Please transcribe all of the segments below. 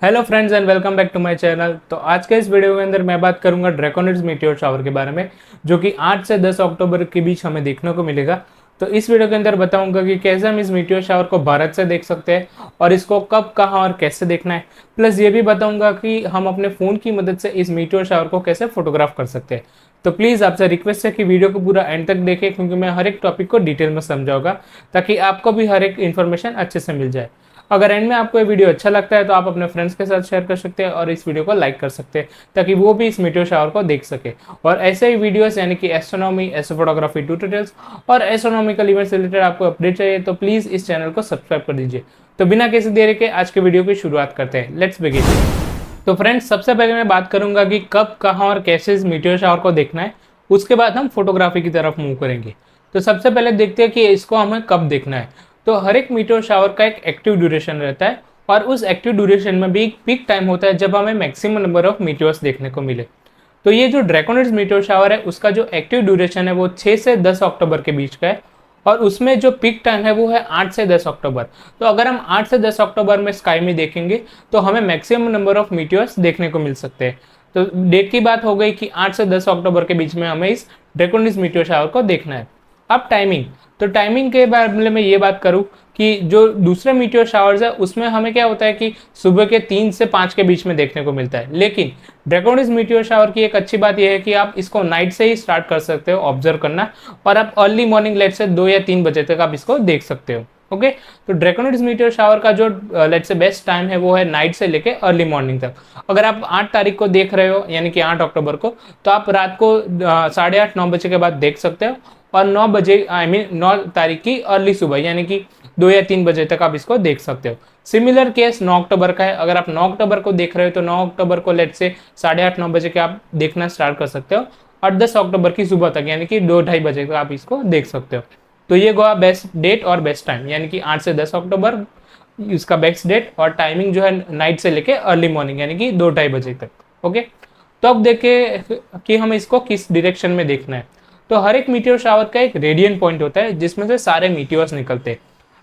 Hello friends and welcome back to my channel. तो आज के इस वीडियो के अंदर मैं बात करूंगा ड्रैकोनिड्स मीटियोर शावर के बारे में, जो कि 8 से 10 अक्टूबर के बीच हमें देखने को मिलेगा। तो इस वीडियो के अंदर बताऊंगा कि कैसे हम इस मीटियोर शावर को भारत से देख सकते हैं और इसको कब, कहाँ और कैसे देखना है। प्लस ये भी बताऊंगा कि हम अपने फ़ोन की मदद से इस मीटियोर शावर को कैसे फोटोग्राफ कर सकते हैं। तो प्लीज़ आपसे रिक्वेस्ट है कि वीडियो को पूरा एंड तक देखें, क्योंकि मैं हर एक टॉपिक को डिटेल में समझाऊंगा ताकि आपको भी हर एक इन्फॉर्मेशन अच्छे से मिल जाए। अगर एंड में आपको ये वीडियो अच्छा लगता है तो आप अपने फ्रेंड्स के साथ शेयर कर सकते हैं और इस वीडियो को लाइक कर सकते हैं ताकि वो भी इस मीटियोर शावर को देख सके। और ऐसे ही वीडियोस यानी कि एस्ट्रोनॉमी, एस्ट्रोफोटोग्राफी ट्यूटोरियल्स और एस्ट्रोनॉमिकल इवेंट्स से रिलेटेड आपको अपडेट चाहिए तो प्लीज़ इस चैनल को सब्सक्राइब कर दीजिए। तो बिना किसी देरी के आज के वीडियो की शुरुआत करते हैं। Let's begin. तो फ्रेंड्स, सबसे पहले मैं बात करूंगा कि कब, कहाँ और कैसे इस मीटियोर शावर को देखना है। उसके बाद हम फोटोग्राफी की तरफ मूव करेंगे। तो सबसे पहले देखते हैं कि इसको हमें कब देखना है। तो हर एक मीटियोर शावर का एक एक्टिव ड्यूरेशन रहता है और उस एक्टिव ड्यूरेशन में भी एक पीक टाइम होता है जब हमें मैक्सिमम नंबर ऑफ मीटियोर्स देखने को मिले। तो ये जो ड्रैकोनिड्स मीटियोर शावर है उसका जो एक्टिव ड्यूरेशन है वो 6 से 10 अक्टूबर के बीच का है और उसमें जो पीक टाइम है वो है 8 से 10 अक्टूबर। तो अगर हम 8 से 10 अक्टूबर में स्काई में देखेंगे तो हमें मैक्सिमम नंबर ऑफ मीटियोर्स देखने को मिल सकते हैं। तो डेट की बात हो गई कि 8 से 10 अक्टूबर के बीच में हमें इस ड्रैकोनिड्स मीटियोर शावर को देखना है। अब टाइमिंग, तो टाइमिंग के बारे में ये बात करूँ कि जो दूसरे मीटियोर शावर्स है उसमें हमें क्या होता है कि सुबह के 3 से 5 के बीच में देखने को मिलता है। लेकिन ड्रैकोनिड्स मीटियोर शावर की एक अच्छी बात यह है कि आप इसको नाइट से ही स्टार्ट कर सकते हो ऑब्जर्व करना और आप अर्ली मॉर्निंग लेट से 2 या 3 बजे तक आप इसको देख सकते हो। ओके, तो ड्रैकोनिड्स मीटियोर शावर का जो लेट से बेस्ट टाइम है वो है नाइट से लेके अर्ली मॉर्निंग तक। अगर आप 8 तारीख को देख रहे हो यानी कि 8 अक्टूबर को, तो आप रात को 8:30 9 बजे के बाद देख सकते हो और 9 बजे 9 तारीख की अर्ली सुबह यानी कि 2 या 3 बजे तक आप इसको देख सकते हो। सिमिलर केस 9 अक्टूबर का है। अगर आप 9 अक्टूबर को देख रहे हो तो 9 अक्टूबर को लेट से 8:30 9 बजे के आप देखना स्टार्ट कर सकते हो और 10 अक्टूबर की सुबह तक यानी कि 2 ढाई बजे तक आप इसको देख सकते हो। तो ये गोवा बेस्ट डेट और बेस्ट टाइम यानी कि 8 से 10 अक्टूबर इसका बेस्ट डेट और टाइमिंग जो है नाइट से लेके अर्ली मॉर्निंग यानी कि 2 ढाई बजे तक। ओके, तो अब देखें कि हमें इसको किस डायरेक्शन में देखना है। तो हर एक मीटियोर शावर का एक रेडियंट पॉइंट होता है जिसमें से सारे मीटियोर्स निकलते हैं।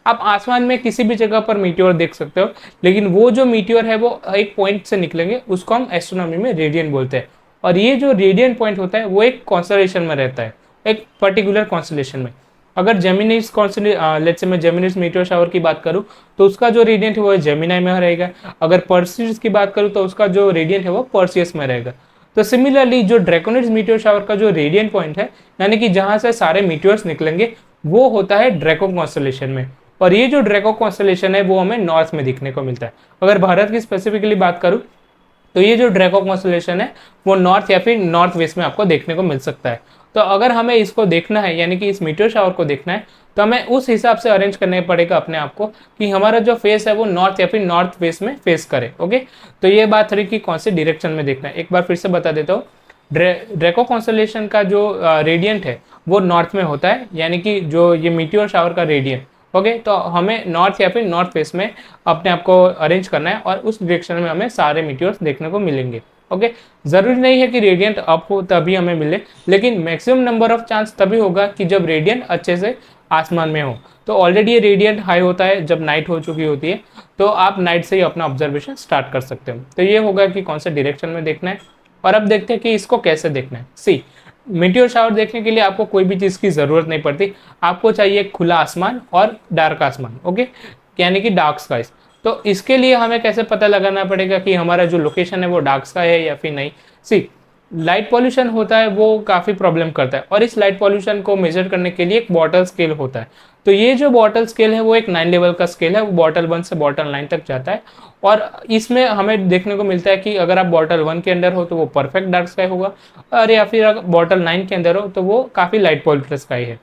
आप आसमान में किसी भी जगह पर मीटियोर देख सकते हो, लेकिन वो जो मीटियोर है वो एक पॉइंट से निकलेंगे, उसको हम एस्ट्रोनॉमी में रेडियंट बोलते हैं। और ये जो रेडियंट पॉइंट होता है वो एक कॉन्स्टलेशन में रहता है, एक पर्टिकुलर कॉन्स्टलेशन में। अगर जेमिनीज लेट्स से मैं जेमिनीज मीटियोर शावर की बात करूं तो उसका जो रेडियंट है वो जेमिनाई में रहेगा। अगर पर्सियस की बात करूं तो उसका जो रेडियंट है वो पर्सियस में रहेगा। तो सिमिलरली जो ड्रैकोनिड्स मीटियोर शावर का जो रेडियंट पॉइंट है यानी कि जहां से सारे मीटियोर्स निकलेंगे वो होता है ड्रैको कॉन्स्टलेशन में। और ये जो ड्रैको कॉन्स्टलेशन है वो हमें नॉर्थ में दिखने को मिलता है। अगर भारत की स्पेसिफिकली बात करूं तो ये जो ड्रैको कॉन्स्टलेशन है वो नॉर्थ या फिर नॉर्थ वेस्ट में आपको देखने को मिल सकता है। तो अगर हमें इसको देखना है यानी कि इस मीटियोर शावर को देखना है तो हमें उस हिसाब से अरेंज करने पड़ेगा अपने आप को कि हमारा जो फेस है वो नॉर्थ या फिर नॉर्थ वेस्ट में फेस करे। ओके, तो ये बात रही कि कौन से डायरेक्शन में देखना है। एक बार फिर से बता देता हूँ, ड्रैको कॉन्स्टलेशन का जो रेडियंट है वो नॉर्थ में होता है यानी कि जो ये मीटियोर शावर का रेडियंट। ओके, तो हमें नॉर्थ या फिर नॉर्थ वेस्ट में अपने आप को अरेंज करना है और उस डायरेक्शन में हमें सारे मीटियोर्स देखने को मिलेंगे। ओके, जरूरी नहीं है कि रेडियंट अप हो तभी हमें मिले, लेकिन मैक्सिमम नंबर ऑफ चांस तभी होगा कि जब रेडियंट अच्छे से आसमान में हो। तो ऑलरेडी ये रेडियंट हाई होता है जब नाइट हो चुकी होती है, तो आप नाइट से ही अपना ऑब्जर्वेशन स्टार्ट कर सकते हो। तो ये होगा कि कौन से डायरेक्शन में देखना है। और अब देखते हैं कि इसको कैसे देखना है। सी, मीटियोर शावर देखने के लिए आपको कोई भी चीज़ की ज़रूरत नहीं पड़ती। आपको चाहिए खुला आसमान और डार्क आसमान। ओके, यानी कि डार्क स्काइज। तो इसके लिए हमें कैसे पता लगाना पड़ेगा कि हमारा जो लोकेशन है वो डार्क स्काई है या फिर नहीं। सी, लाइट पॉल्यूशन होता है वो काफ़ी प्रॉब्लम करता है और इस लाइट पॉल्यूशन को मेजर करने के लिए एक बॉटल स्केल होता है। तो ये जो बॉटल स्केल है वो एक 9 लेवल का स्केल है, वो बॉटल 1 से बॉटल 9 तक जाता है। और इसमें हमें देखने को मिलता है कि अगर आप बॉटल 1 के अंदर हो तो वो परफेक्ट डार्क स्काई होगा और या फिर अगर बॉटल 9 के अंदर हो तो वो काफ़ी लाइट पॉल्यूटेड स्काई है।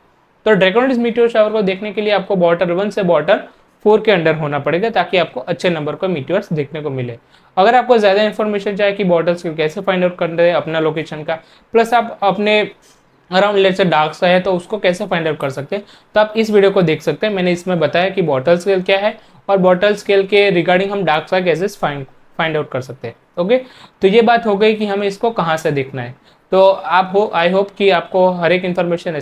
तो ड्रैकोनिड्स मीटियोर शावर को देखने के लिए आपको बॉटल 1 से बॉटल 4 के अंडर होना पड़ेगा ताकि आपको अच्छे नंबर का मीटियोर्स देखने को मिले। अगर आपको ज़्यादा इन्फॉर्मेशन चाहिए कि बॉटल स्केल कैसे फाइंड आउट कर रहे हैं अपना लोकेशन का, प्लस आप अपने अराउंड लेट से डार्क स्काई है तो उसको कैसे फाइंड आउट कर सकते हैं, तो आप इस वीडियो को देख सकते हैं। मैंने इसमें बताया कि बॉटल स्केल क्या है और बॉटल स्केल के रिगार्डिंग हम डार्क स्काई कैसे फाइंड आउट कर सकते हैं। ओके, तो ये बात हो गई कि हमें इसको कहाँ से देखना है। तो आप आई होप कि आपको हर एक इन्फॉर्मेशन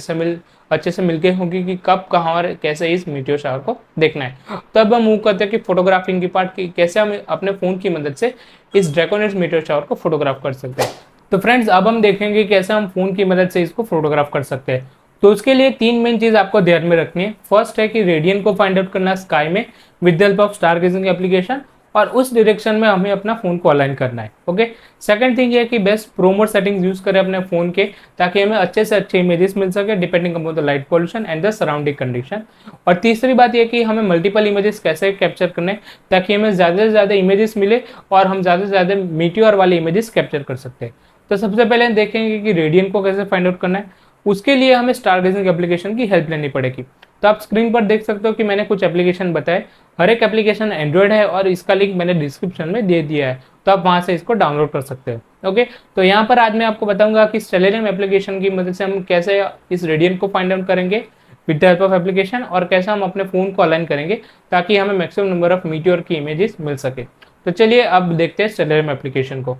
अच्छे से मिल गई होगी कि कब कहाँ और कैसे इस मीटियोर शावर को देखना है। तो अब हम मूव करते हैं कि फोटोग्राफिंग की पार्ट की कैसे हम अपने फ़ोन की मदद से इस ड्रैकोनिड्स मीटियोर शावर को फोटोग्राफ कर सकते हैं। तो फ्रेंड्स अब हम देखेंगे कैसे हम फ़ोन की मदद से इसको फोटोग्राफ कर सकते हैं। तो उसके लिए 3 मेन चीज़ आपको ध्यान में रखनी है। फर्स्ट है कि रेडियन को फाइंड आउट करना स्काई में with the help of star gazing application, और उस डायरेक्शन में हमें अपना फ़ोन को अलाइन करना है। ओके, सेकंड थिंग ये है कि बेस्ट प्रोमोट सेटिंग्स यूज़ करें अपने फ़ोन के, ताकि हमें अच्छे से अच्छे इमेजेस मिल सके depending upon the light pollution and the surrounding condition. और तीसरी बात यह कि हमें मल्टीपल इमेजेस कैसे कैप्चर करने हैं ताकि हमें ज़्यादा से ज़्यादा इमेजेस मिले और हम ज़्यादा से ज़्यादा मीटियोर वाले इमेजेस कैप्चर कर सकते हैं। तो सबसे पहले हम देखेंगे कि रेडियन को कैसे फाइंड आउट करना है। उसके लिए हमें स्टार गेजिंग एप्लीकेशन की हेल्प लेनी पड़ेगी। तो आप स्क्रीन पर देख सकते हो कि मैंने कुछ एप्लीकेशन बताए। हर एक एप्लीकेशन एंड्रॉयड है और इसका लिंक मैंने डिस्क्रिप्शन में दे दिया है, तो आप वहां से इसको डाउनलोड कर सकते हो। ओके, तो यहाँ पर आज मैं आपको बताऊंगा कि स्टेलेरियम एप्लीकेशन की मदद से हम कैसे इस रेडियन को फाइंड आउट करेंगे with the help of application, और कैसे हम अपने फ़ोन को अलाइन करेंगे ताकि हमें मैक्सिमम नंबर ऑफ मीटियोर की इमेजेस मिल सके। तो चलिए अब देखते हैं स्टेलेरियम एप्लीकेशन को।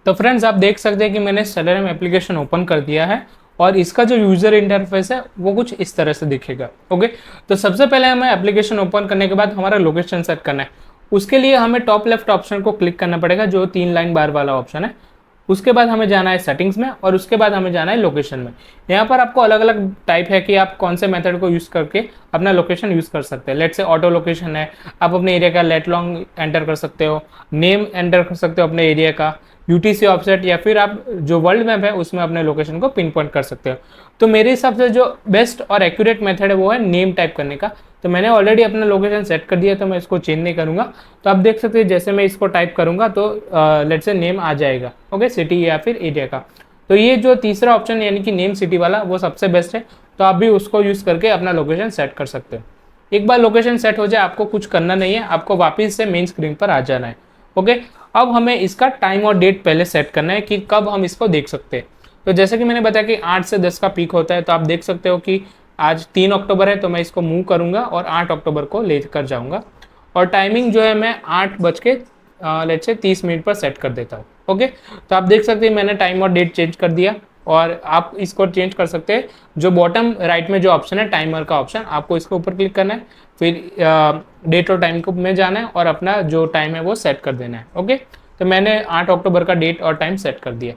तो फ्रेंड्स आप देख सकते हैं कि मैंने स्टेलेरियम एप्लीकेशन ओपन कर दिया है और इसका जो यूज़र इंटरफेस है वो कुछ इस तरह से दिखेगा। ओके, तो सबसे पहले हमें एप्लीकेशन ओपन करने के बाद हमारा लोकेशन सेट करना है। उसके लिए हमें टॉप लेफ्ट ऑप्शन को क्लिक करना पड़ेगा, जो 3 लाइन बार वाला ऑप्शन है। उसके बाद हमें जाना है सेटिंग्स में और उसके बाद हमें जाना है लोकेशन में। यहाँ पर आपको अलग अलग टाइप है कि आप कौन से मेथड को यूज़ करके अपना लोकेशन यूज़ कर सकते हैं। लेट से ऑटो लोकेशन है, आप अपने एरिया का लेट लॉन्ग एंटर कर सकते हो, नेम एंटर कर सकते हो अपने एरिया का, यूटीसी ऑफसेट, या फिर आप जो वर्ल्ड मैप है उसमें अपने लोकेशन को पिन पॉइंट कर सकते हो। तो मेरे हिसाब से जो बेस्ट और एक्यूरेट मेथड है वो है नेम टाइप करने का। तो मैंने ऑलरेडी अपना लोकेशन सेट कर दिया, तो मैं इसको चेंज नहीं करूँगा। तो आप देख सकते हैं जैसे मैं इसको टाइप करूँगा तो लेट से नेम आ जाएगा। ओके, सिटी या फिर एरिया का। तो ये जो तीसरा ऑप्शन यानी कि नेम सिटी वाला वो सबसे बेस्ट है, तो आप भी उसको यूज़ करके अपना लोकेशन सेट कर सकते हो। एक बार लोकेशन सेट हो जाए आपको कुछ करना नहीं है, आपको वापस से मेन स्क्रीन पर आ जाना है। ओके, अब हमें इसका टाइम और डेट पहले सेट करना है कि कब हम इसको देख सकते हैं। तो जैसे कि मैंने बताया कि 8 से 10 का पीक होता है, तो आप देख सकते हो कि आज 3 अक्टूबर है, तो मैं इसको मूव करूंगा और 8 अक्टूबर को लेकर जाऊंगा। और टाइमिंग जो है मैं 8:30 पर सेट कर देता हूँ। ओके, तो आप देख सकते हैं मैंने टाइम और डेट चेंज कर दिया, और आप इसको चेंज कर सकते हैं। जो बॉटम राइट में जो ऑप्शन है टाइमर का ऑप्शन, आपको इसके ऊपर क्लिक करना है, फिर डेट और टाइम को में जाना है और अपना जो टाइम है वो सेट कर देना है। ओके, तो मैंने 8 अक्टूबर का डेट और टाइम सेट कर दिया।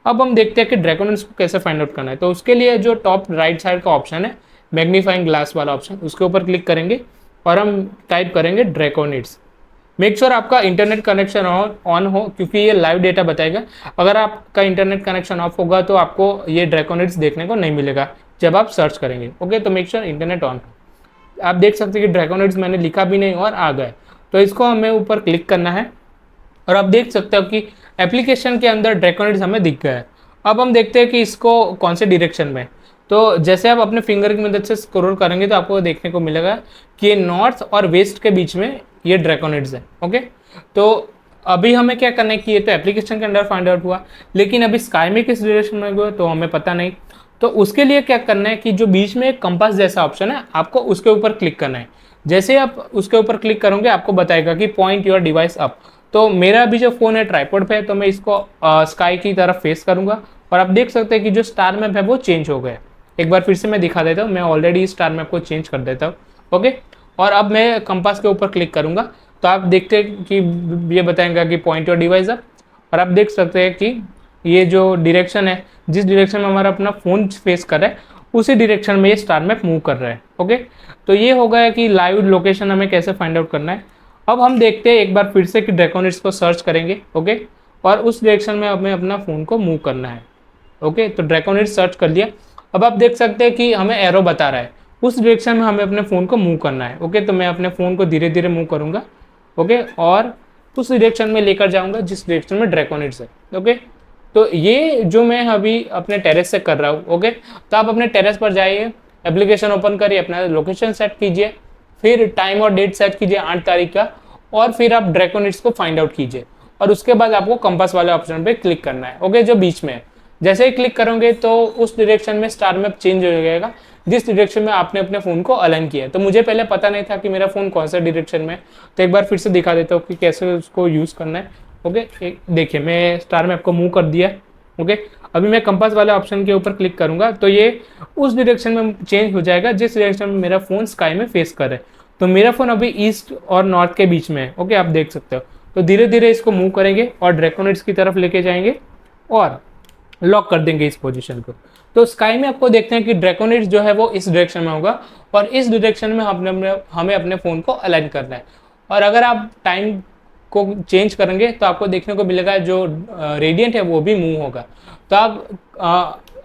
अब हम देखते हैं कि ड्रैकोनिड्स को कैसे फाइंड आउट करना है। तो उसके लिए जो टॉप राइट साइड का ऑप्शन है मैग्नीफाइंग ग्लास वाला ऑप्शन, उसके ऊपर क्लिक करेंगे और हम टाइप करेंगे ड्रैकोनिड्स। मेक श्योर आपका इंटरनेट कनेक्शन ऑन हो, क्योंकि ये लाइव डेटा बताएगा। अगर आपका इंटरनेट कनेक्शन ऑफ होगा तो आपको ये ड्रैकोनिड्स देखने को नहीं मिलेगा जब आप सर्च करेंगे। ओके, तो मेक श्योर इंटरनेट ऑन। आप देख सकते हैं कि ड्रैकोनिड्स मैंने लिखा भी नहीं और आ गए। तो इसको हमें ऊपर क्लिक करना है और आप देख सकते हो कि एप्लीकेशन के अंदर ड्रैकोनिड्स हमें दिख गया है। अब हम देखते हैं कि इसको कौन से डायरेक्शन में। तो जैसे आप अपने फिंगर की मदद से स्क्रॉल करेंगे तो आपको देखने को मिलेगा कि ये नॉर्थ और वेस्ट के बीच में ये ड्रैकोनिड्स है। ओके, तो अभी हमें क्या करना है कि ये तो एप्लीकेशन के अंदर फाइंड आउट हुआ, लेकिन अभी स्काई में किस डायरेक्शन में हुआ तो हमें पता नहीं। तो उसके लिए क्या करना है कि जो बीच में एक कंपास जैसा ऑप्शन है आपको उसके ऊपर क्लिक करना है। जैसे आप उसके ऊपर क्लिक करोगे आपको बताएगा कि पॉइंट योर डिवाइस अप। तो मेरा अभी जो फ़ोन है ट्राइपॉड पे है, तो मैं इसको स्काई की तरफ फेस करूंगा और आप देख सकते हैं कि जो स्टार मैप है वो चेंज हो गया। एक बार फिर से मैं दिखा देता हूँ, मैं ऑलरेडी स्टार मैप को चेंज कर देता हूँ। ओके, और अब मैं कंपास के ऊपर क्लिक करूंगा तो आप देखते हैं कि ये बताएगा कि पॉइंट योर डिवाइस अप, और आप देख सकते हैं कि ये जो डायरेक्शन है, जिस डायरेक्शन में हमारा अपना फ़ोन फेस कर रहा है उसी डायरेक्शन में ये स्टार मैप मूव कर रहा है। ओके, तो ये हो गया कि लाइव लोकेशन हमें कैसे फाइंड आउट करना है। अब हम देखते हैं एक बार फिर से कि ड्रैकोनिड्स को सर्च करेंगे। ओके, और उस डायरेक्शन में हमें अपना फ़ोन को मूव करना है। ओके, तो ड्रैकोनिड्स सर्च कर लिया। अब आप देख सकते हैं कि हमें एरो बता रहा है, उस डायरेक्शन में हमें अपने फ़ोन को मूव करना है। ओके, तो मैं अपने फ़ोन को धीरे धीरे मूव करूँगा। ओके, और उस डायरेक्शन में लेकर जाऊँगा जिस डायरेक्शन में ड्रैकोनिड्स है। ओके, तो ये जो मैं अभी अपने टेरेस से कर रहा हूँ। ओके, तो आप अपने टेरेस पर जाइए, एप्लीकेशन ओपन करिए, अपना लोकेशन सेट कीजिए, फिर टाइम और डेट सेट कीजिए 8 तारीख का, और फिर आप ड्रैकोनिड्स को फाइंड आउट कीजिए। और उसके बाद आपको कंपास वाले ऑप्शन पे क्लिक करना है। ओके, जो बीच में है, जैसे ही क्लिक करोगे तो उस डायरेक्शन में स्टार मैप चेंज हो जाएगा जिस डायरेक्शन में आपने अपने फ़ोन को अलाइन किया है। तो मुझे पहले पता नहीं था कि मेरा फ़ोन कौन सा डायरेक्शन में, तो एक बार फिर से दिखा देता हूँ कि कैसे उसको यूज़ करना है। ओके, देखिए मैं स्टार मैप को मूव कर दिया। ओके, अभी मैं कंपास वाले ऑप्शन के ऊपर क्लिक करूंगा तो ये उस डायरेक्शन में चेंज हो जाएगा जिस डायरेक्शन में मेरा फोन स्काई में फेस कर रहा है। तो मेरा फोन अभी ईस्ट और नॉर्थ के बीच में है। ओके, आप देख सकते हो। तो धीरे धीरे इसको मूव करेंगे और ड्रैकोनिड्स की तरफ लेके जाएंगे और लॉक कर देंगे इस पोजीशन को। तो स्काई में आपको देखते हैं कि ड्रैकोनिड्स जो है वो इस डायरेक्शन में होगा और इस डायरेक्शन में हमें अपने फ़ोन को अलाइन करना है। और अगर आप टाइम को चेंज करेंगे तो आपको देखने को मिलेगा जो रेडियंट है वो भी मूव होगा। तो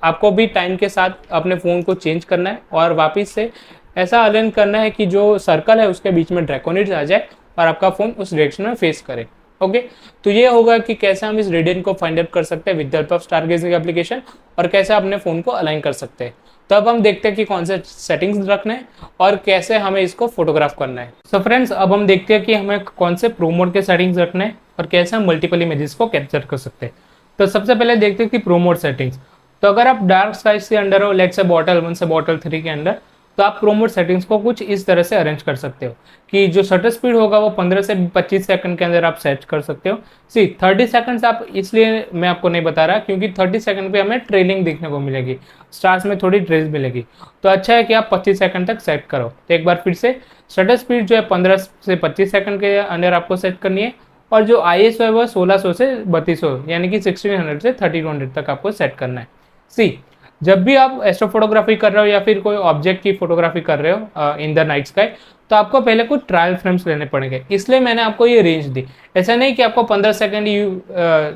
आपको भी टाइम के साथ अपने फ़ोन को चेंज करना है और वापस से ऐसा अलाइन करना है कि जो सर्कल है उसके बीच में ड्रैकोनिड्स आ जाए और आपका फ़ोन उस डायरेक्शन में फेस करे। ओके, तो ये होगा कि कैसे हम इस रेडियंट को फाइंड आउट कर सकते हैं with help of stargazing application और कैसे अपने फ़ोन को अलाइन कर सकते हैं। तो अब हम देखते हैं कि कौन से सेटिंग्स रखने हैं और कैसे हमें इसको फोटोग्राफ करना है। सो फ्रेंड्स, अब हम देखते हैं कि हमें कौन से प्रो मोड के सेटिंग्स रखने हैं और कैसे हम मल्टीपल इमेजेस को कैप्चर कर सकते हैं। तो सबसे पहले देखते हैं कि प्रो मोड सेटिंग्स। तो अगर आप डार्क स्काइज के अंडर हो, लेट्स से बॉटल 1 से बॉटल 3 के अंदर, तो आप प्रो मोड सेटिंग्स को कुछ इस तरह से अरेंज कर सकते हो कि जो शटर स्पीड होगा वो 15 से 25 सेकंड के अंदर आप सेट कर सकते हो। 30 सेकंड्स आप, इसलिए मैं आपको नहीं बता रहा क्योंकि 30 सेकंड पे हमें ट्रेलिंग देखने को मिलेगी, स्टार्स में थोड़ी ट्रेस मिलेगी। तो अच्छा है कि आप 25 सेकंड तक सेट करो। तो एक बार फिर से शटर स्पीड जो है 15 से 25 सेकंड के अंदर आपको सेट करनी है और जो ISO है वो 1600 से 3200 यानी कि 1600 से 3200 तक आपको सेट करना है। जब भी आप एस्ट्रो फोटोग्राफी कर रहे हो या फिर कोई ऑब्जेक्ट की फोटोग्राफी कर रहे हो इन द नाइट स्काई, तो आपको पहले कुछ ट्रायल फ्रेम्स लेने पड़ेंगे, इसलिए मैंने आपको ये रेंज दी। ऐसा नहीं कि आपको 15 second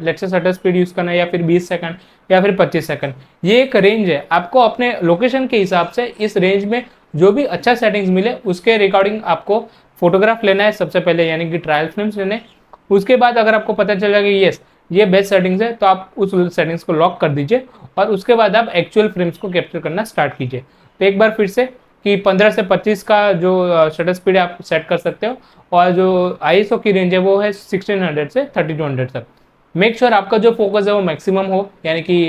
let's say shutter speed use करना है या फिर 20 सेकंड या फिर 25 सेकंड। ये एक रेंज है, आपको अपने लोकेशन के हिसाब से इस रेंज में जो भी अच्छा सेटिंग्स मिले उसके रिकॉर्डिंग आपको फोटोग्राफ लेना है सबसे पहले, यानी कि ट्रायल फ्रेम्स लेने। उसके बाद अगर आपको पता चलेगा कि यस ये बेस्ट सेटिंग्स है तो आप उस सेटिंग्स को लॉक कर दीजिए और उसके बाद आप एक्चुअल फ्रेम्स को कैप्चर करना स्टार्ट कीजिए। तो एक बार फिर से कि 15 से 25 का जो शटर स्पीड आप सेट कर सकते हो और जो ISO की रेंज है वो है 1600 से 3200 तक। मेक श्योर आपका जो फोकस है वो मैक्सिमम हो, यानी कि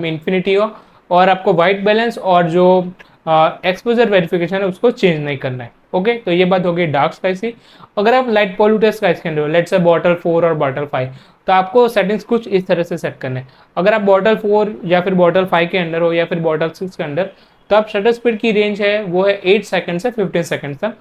इन्फिनिटी हो, और आपको वाइट बैलेंस और जो एक्सपोजर वेरिफिकेशन है उसको चेंज नहीं करना है। ओके, तो ये बात हो गई डार्क स्काइज की। अगर आप लाइट पोल्यूटेड स्काइज के अंदर, लेट्स से बॉटल 4 और बॉटल 5, तो आपको सेटिंग्स कुछ इस तरह से सेट करना है। अगर आप बॉटल 4 या फिर बॉटल 5 के अंदर हो या फिर बॉटल 6 के अंदर, तो आप शटर स्पीड की रेंज है वो है 8 सेकंड से 15 सेकंड तक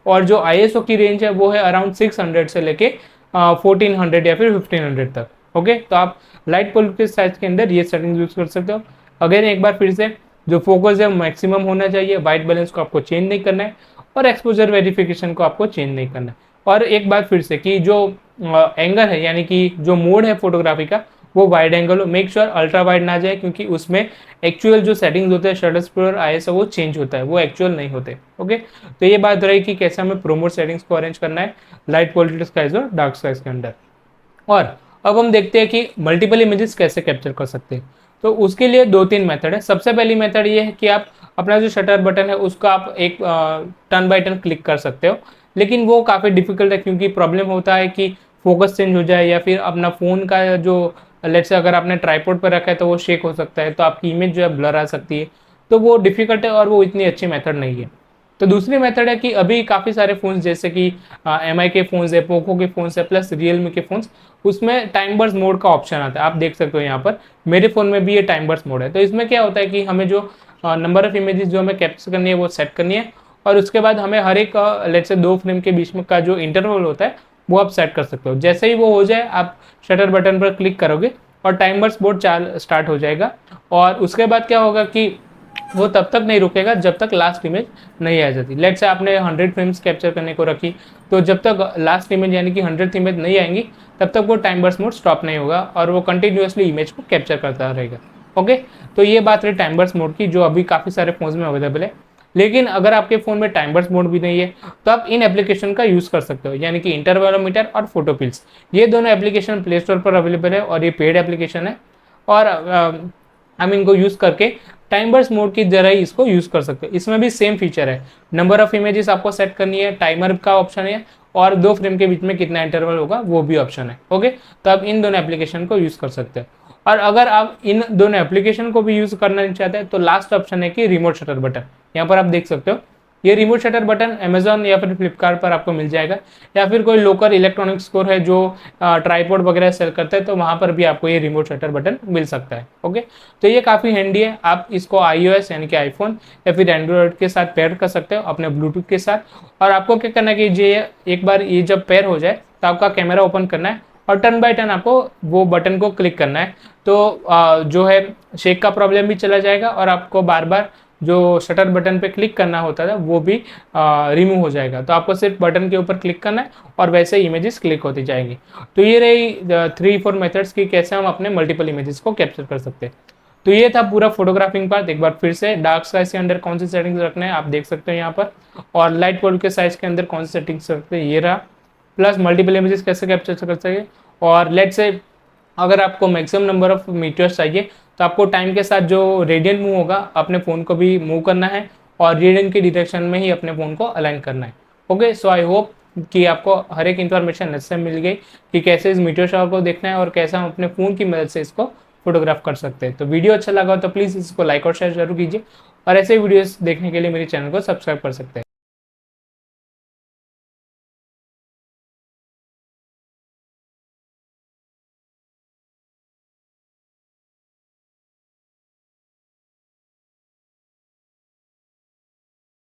और जो ISO की रेंज है वो है अराउंड 600 से लेके 1400 या फिर 1500 तक। ओके, तो आप लाइट पोल्यूटेड साइज के अंदर ये सेटिंग यूज कर सकते हो। अगेन एक बार फिर से जो फोकस है मैक्सिमम होना चाहिए, वाइट बैलेंस को आपको चेंज नहीं करना है और एक्सपोजर वेरिफिकेशन को आपको चेंज नहीं करना है। और एक बात फिर से कि जो एंगल है यानी कि जो मोड है फोटोग्राफी का वो वाइड एंगल हो। मेक श्योर अल्ट्रा वाइड ना जाए क्योंकि उसमें एक्चुअल जो सेटिंग्स होते हैं शटर स्पीड और ISO वो चेंज होता है, वो एक्चुअल नहीं होते। ओके, तो ये बात रही कि कैसे हमें प्रोमोट सेटिंग्स को अरेंज करना है लाइट पोल्यूटेड स्काइज और डार्क स्काइज के अंदर। और अब हम देखते हैं कि मल्टीपल इमेजेस कैसे कैप्चर कर सकते हैं। तो उसके लिए 2-3 मेथड है। सबसे पहली मेथड ये है कि आप अपना जो शटर बटन है उसका आप एक टर्न बाय टर्न क्लिक कर सकते हो, लेकिन वो काफ़ी डिफिकल्ट है क्योंकि प्रॉब्लम होता है कि फोकस चेंज हो जाए या फिर अपना फ़ोन का जो लेट्स से अगर आपने ट्राइपॉड पर रखा है तो वो शेक हो सकता है, तो आपकी इमेज जो है ब्लर आ सकती है। तो वो डिफिकल्ट है और वो इतनी अच्छी मेथड नहीं है। तो दूसरी मेथड है कि अभी काफ़ी सारे फ़ोन्स जैसे कि MI के फ़ोन्स है, पोको के फ़ोन्स है, प्लस रियलमी के फ़ोन्स, उसमें टाइम बर्स्ट मोड का ऑप्शन आता है। आप देख सकते हो यहाँ पर मेरे फ़ोन में भी ये टाइम बर्स्ट मोड है। तो इसमें क्या होता है कि हमें जो नंबर ऑफ इमेजेस जो हमें कैप्चर करनी है वो सेट करनी है और उसके बाद हमें हर एक लेट्स से 2 फ्रेम के बीच में का जो इंटरवल होता है वो आप सेट कर सकते हो। जैसे ही वो हो जाए आप शटर बटन पर क्लिक करोगे और टाइम बर्स्ट मोड स्टार्ट हो जाएगा और उसके बाद क्या होगा कि वो तब तक नहीं रुकेगा जब तक लास्ट इमेज नहीं आ जाती। लेट्स से आपने 100 फ्रेम्स कैप्चर करने को रखी, तो जब तक लास्ट इमेज यानी कि 100th इमेज नहीं आएंगी तब तक वो टाइम बर्स्ट मोड स्टॉप नहीं होगा और वो कंटिन्यूअसली इमेज को कैप्चर करता रहेगा। ओके, तो ये बात रही टाइम बर्स्ट मोड की जो अभी काफ़ी सारे फोन्स में अवेलेबल है। लेकिन अगर आपके फ़ोन में टाइम बर्स्ट मोड भी नहीं है तो आप इन एप्लीकेशन का यूज़ कर सकते हो, यानी कि इंटरवलोमीटर और फोटोपिल्स। ये दोनों एप्लीकेशन प्ले स्टोर पर अवेलेबल है और ये पेड एप्लीकेशन है और हम इनको यूज़ करके टाइम बर्स्ट मोड की तरह ही इसको यूज़ कर सकते हो। इसमें भी सेम फीचर है, नंबर ऑफ इमेजेस आपको सेट करनी है, टाइमर का ऑप्शन है और 2 फ्रेम के बीच में कितना इंटरवल होगा वो भी ऑप्शन है। ओके, तो आप इन दोनों एप्लीकेशन को यूज़ कर सकते हो। और अगर आप इन दोनों एप्लीकेशन को भी यूज़ करना चाहते हैं तो लास्ट ऑप्शन है कि रिमोट शटर बटन। यहाँ पर आप देख सकते हो ये रिमोट शटर बटन अमेजॉन या फिर फ्लिपकार्ट पर आपको मिल जाएगा, या फिर कोई लोकल इलेक्ट्रॉनिक स्टोर है जो ट्राईपोड वगैरह सेल करता है तो वहाँ पर भी आपको ये रिमोट शटर बटन मिल सकता है। ओके, तो ये काफ़ी हैंडी है। आप इसको iOS यानी कि आईफोन या फिर एंड्रॉयड के साथ पेयर कर सकते हो अपने ब्लूटूथ के साथ। और आपको क्या करना है कि ये एक बार ये जब पेयर हो जाए तो आपका कैमरा ओपन करना है और टर्न बाय टर्न आपको वो बटन को क्लिक करना है। तो जो है शेक का प्रॉब्लम भी चला जाएगा और आपको बार बार जो शटर बटन पे क्लिक करना होता था वो भी रिमूव हो जाएगा। तो आपको सिर्फ बटन के ऊपर क्लिक करना है और वैसे इमेजेस क्लिक होती जाएंगी। तो ये रही 3-4 मेथड्स की कैसे हम अपने मल्टीपल इमेजेस को कैप्चर कर सकते हैं। तो ये था पूरा फोटोग्राफिंग पार्ट। एक बार फिर से डार्क स्काइज के अंदर कौन सी सेटिंग्स रखना है आप देख सकते हो यहाँ पर, और लाइट पोल के साइज के अंदर कौन सी सेटिंग्स रखते हैं ये रहा, प्लस मल्टीपल इमेजेस कैसे कैप्चर कर सके। और लेट्स से अगर आपको मैक्सिमम नंबर ऑफ मीटर्स चाहिए तो आपको टाइम के साथ जो रेडियन मूव होगा अपने फ़ोन को भी मूव करना है और रेडियन की डायरेक्शन में ही अपने फ़ोन को अलाइन करना है। ओके, सो आई होप कि आपको हर एक इन्फॉर्मेशन अच्छे मिल गई कि कैसे इस मीटियोर शावर को देखना है और कैसे हम अपने फ़ोन की मदद से इसको फोटोग्राफ कर सकते हैं। तो वीडियो अच्छा लगा तो प्लीज़ इसको लाइक और शेयर जरूर कीजिए, और ऐसे वीडियोस देखने के लिए मेरे चैनल को सब्सक्राइब कर सकते हैं।